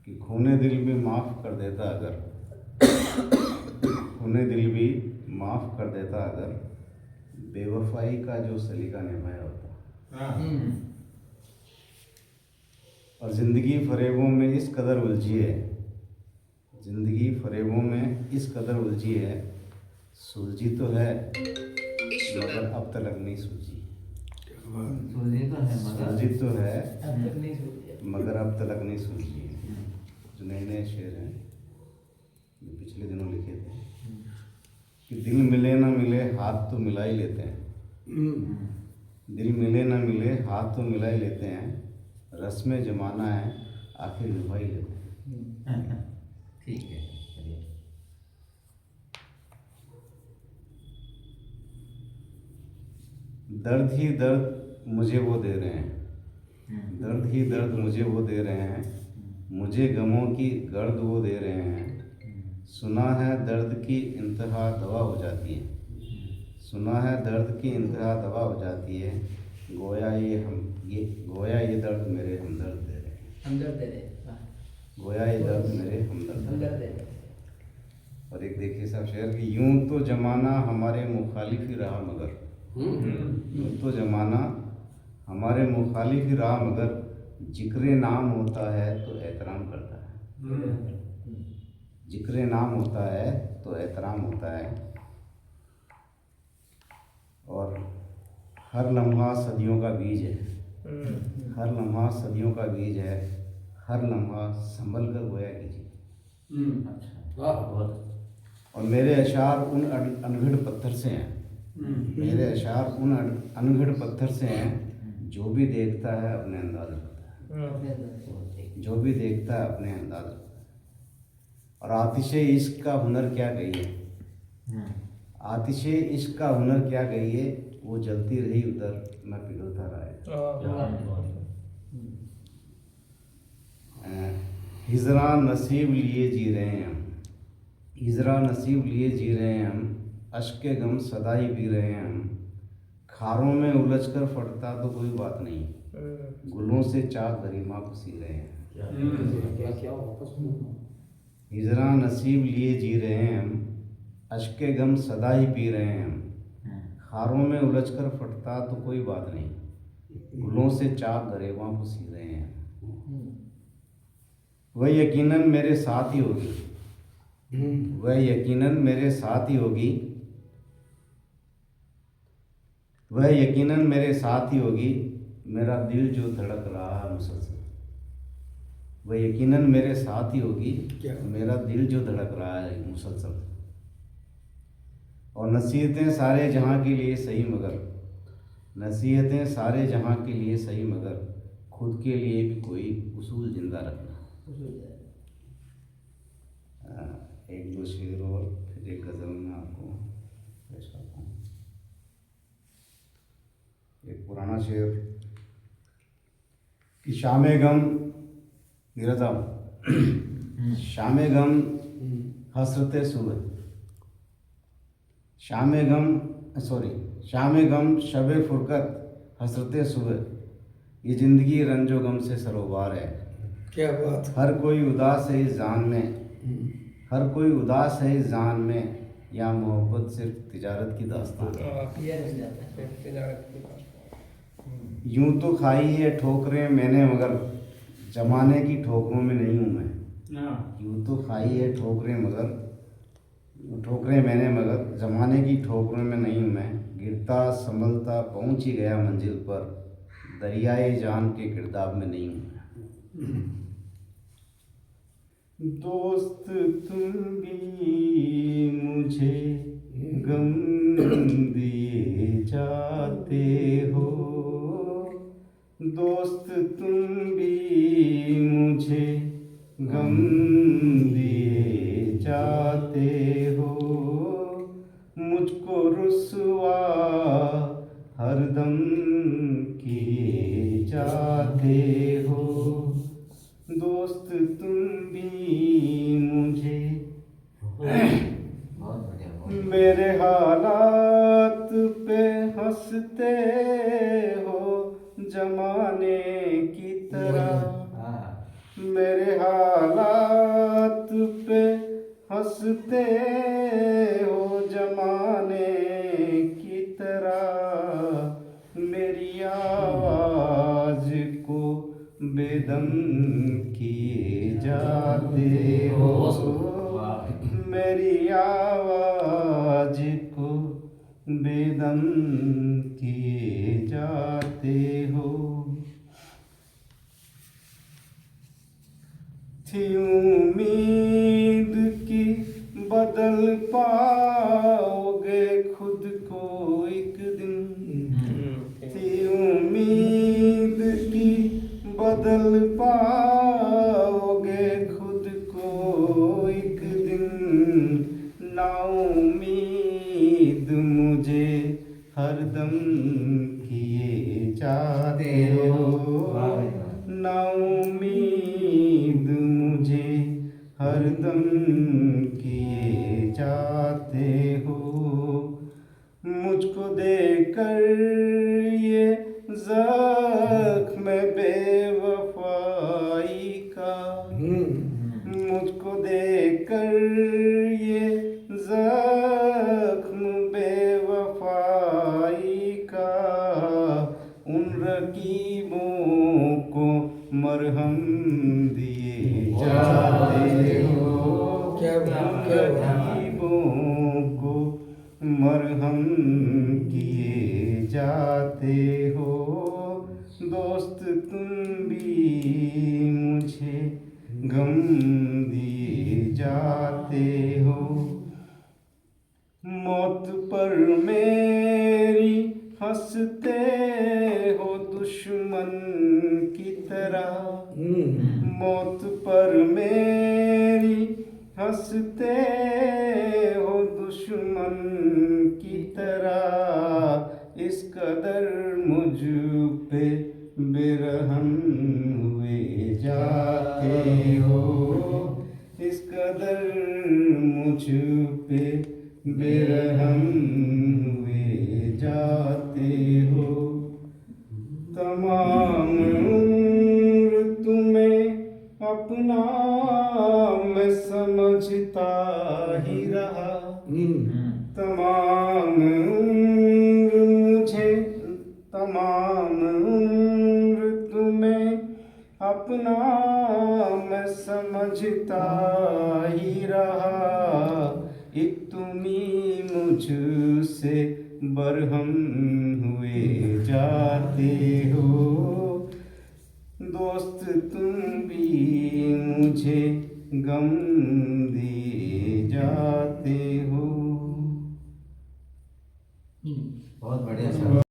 कि खूने दिल भी माफ़ कर देता अगर, खूने दिल भी माफ़ कर देता अगर बेवफाई का जो सलीका निभाया होता। और ज़िंदगी फरेबों में इस कदर उलझी है, ज़िंदगी फरेबों में इस कदर उलझी है, सुलझी तो है मगर अब तक नहीं सूझी। सुलझी तो है मगर अब तक नहीं सूझी। जो नए नए शेर हैं जो पिछले दिनों लिखे थे कि दिल मिले ना मिले हाथ तो मिला ही लेते हैं, दिल मिले ना मिले हाथ तो मिला ही लेते हैं, रस्में जमाना है आखिर निभा ही लेते हैं। ठीक है। दर्द ही दर्द मुझे वो दे रहे हैं, दर्द ही दर्द मुझे वो दे रहे हैं, मुझे गमों की गर्द वो दे रहे हैं। सुना है दर्द की इंतहा दवा हो जाती है, सुना है दर्द की इंतहा दवा हो जाती है, गोया ये दर्द मेरे हमदर्द दे रहे हैं, हमदर्द दे रहे, गोया ये दर्द मेरे हमदर्द दे रहे। और एक देखिए साहब शेर कि यूं तो जमाना हमारे मुखालिफ ही रहा मगर, यूं तो जमाना हमारे मुखालिफ ही रहा मगर जिक्र नाम होता है तो एहतराम करता है, जिक्र नाम होता है तो एहतराम होता है। और हर लम्हा सदियों का बीज है, हर लम्हा सदियों का बीज है, हर लम्हा संभल कर गोया कीजिए। और मेरे अशार उन अनगढ़ पत्थर से हैं, मेरे अशार उन अनगढ़ पत्थर से हैं, जो भी देखता है अपने अंदाज रखता है, जो भी देखता है अपने अंदाज रखता है। और आतिशे इश्क का हुनर क्या कहिए, आतिशे इश्क का हुनर क्या कहिए, वो जलती रही उधर मैं पिघलता रहा। हिजरा नसीब लिए जी रहे हैं हम, हिजरा नसीब लिए जी रहे हैं हम, अश्क के गम सदा ही पी रहे हैं हम। खारों में उलझ कर फटता तो कोई बात नहीं, गुलों से चाक गरिमा को सी रहे हैं। हिजरा नसीब लिए जी रहे हैं हम, अश्क के गम सदा ही पी रहे हैं हम। खारों में उलझ कर फटता तो कोई बात नहीं, गुलों से चाक गरिमा को सी रहे हैं। वह यकीनन मेरे साथ ही होगी, वह यकीनन मेरे साथ ही होगी, वह यकीनन मेरे साथ ही होगी, मेरा दिल जो धड़क रहा है मुसलसल, वह यकीनन मेरे साथ ही होगी, मेरा दिल जो धड़क रहा है मुसलसल। और नसीहतें सारे जहाँ के लिए सही मगर, नसीहतें सारे जहाँ के लिए सही मगर, खुद के लिए भी कोई उसूल जिंदा रखना। एक दो शेर और फिर एक गज़ल में आपको पेश करता हूँ। एक पुराना शेर कि शामे गम गिरता शामे गम हसरते सुबह, शामे गम शबे फुरकत हसरते सुबह, ये ज़िंदगी रंजो गम से सरोबार है। क्या बात। हर कोई उदास है इस जान में, हर कोई उदास है इस जान में, या मोहब्बत सिर्फ तिजारत की दास्तान है। यूं तो खाई है ठोकरें मैंने मगर जमाने की ठोकरों में नहीं हूँ मैं, यूं तो खाई है ठोकरें मैंने मगर जमाने की ठोकरों में नहीं हूँ मैं। गिरता संभलता पहुँच ही गया मंजिल पर, दरियाए जान के गिरदाब में नहीं हूँ मैं। दोस्त तुम भी मुझे गम दिए जाते हो, दोस्त तुम भी मुझे गम दिए जाते हो, मुझको रुसवा हरदम किए जाते हो, दोस्त तुम भी मुझे मेरे हालात पे हंसते हो जमाने की तरह, मेरे हालात बेदम किए जाते हो, मेरी आवाज को बेदम किए जाते हो। थी उम्मीद की बदल पाओगे खुद को एक दिन, थी उम्मीद की बदल पाओगे खुद को एक दिन। नाउम्मीद मुझे हरदम किए जाते हो, नाउम्मीद मुझे हरदम किए जाते हो। मुझको देकर ये ज़ख्म बेवफाई का, मुझको देकर ये ज़ख्म बेवफाई का, उन रकीबों को मरहम दिए जाते हो, रकीबों को मरहम किए जाते हो। दोस्त तुम भी मुझे गम दिए जाते हो, मौत पर मेरी हंसते हो दुश्मन की तरह, मौत पर मेरी हंसते हो दुश्मन की तरह। इस कदर मुझ पे बेरहम हुए जाते हो, इस कदर मुझ पे बेरहम हुए जाते हो। तमाम उम्र तुम्हें अपना मैं समझता ही रहा, तमाम उम्र मुझे, तमाम उम्र तुम्हें अपना मैं समझता ही रहा। एक तुम्ही मुझसे बरहम हुए जाते हो, दोस्त तुम भी मुझे गम दिए जाते हो। बहुत बढ़िया।